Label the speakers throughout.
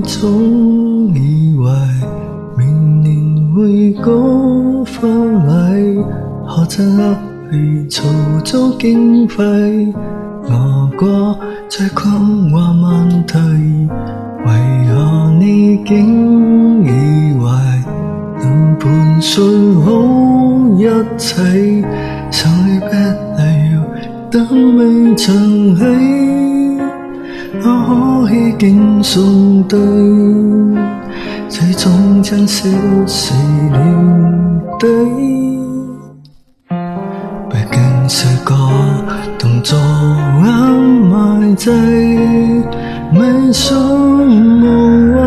Speaker 1: 總以為明年會高婚禮，學着落去籌組經費，我過在狂話問題，為何你竟以為能盤算好一切？想你不係要等未曾起，我可以竟送對，最終將消失了底。畢竟是個動作啱埋滯，未想無謂。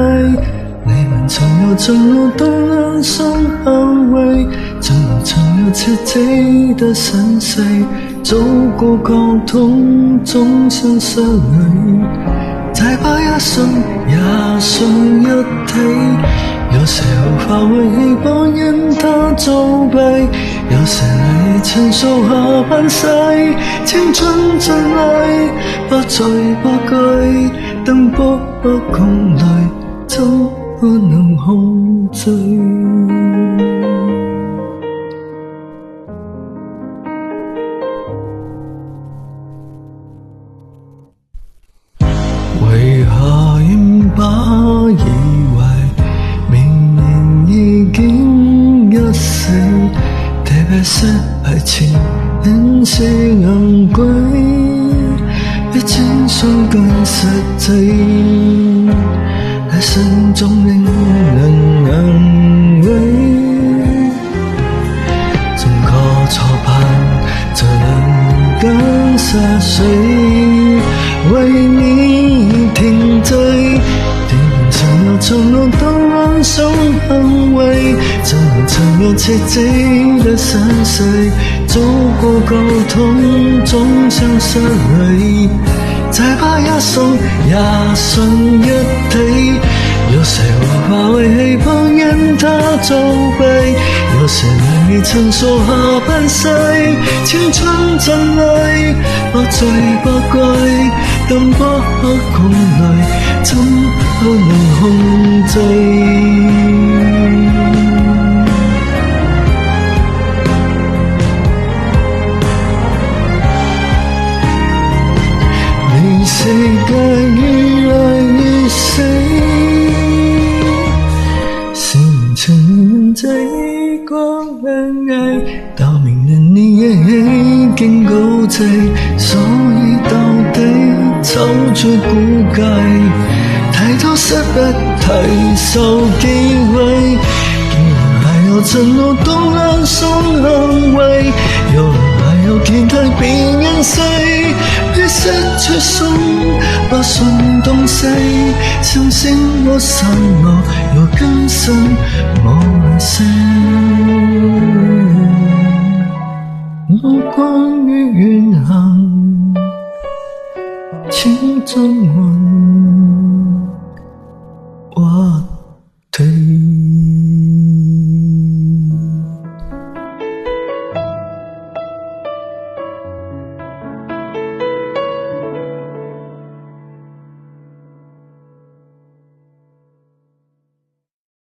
Speaker 1: 你們曾有承諾到兩相安慰，曾有切記的身世，走過溝通總想失禮，再怕一生也剩一體。有時候化為希望任它作弊，有時你承受下半世，青春真愛不醉不歸，燈火空來怎不能控制？為何仍把以為明年已經一死，特別是愛情很是昂貴，比輕鬆更實際，在心中令人安慰。怎可錯判這能干灑水，為你停滯，你們曾有承諾當兩相安慰，曾有切記的身世，走過溝通總想失禮，再怕一生也剩一體。有時候化為希望任它作弊，有時你曾說下半世，青春真愛不醉不歸，燈火空來怎不能控制？你世界越來越細，是情人在光暗愛，到明年你也已經夠醉，所以到底走出骨界，抬頭失敗太少機會，竟然還要承諾當兩相安慰，有人還要期待別人死，別失去心把心東西，相信我傷我有更深無聲。目光與遠行，情中雲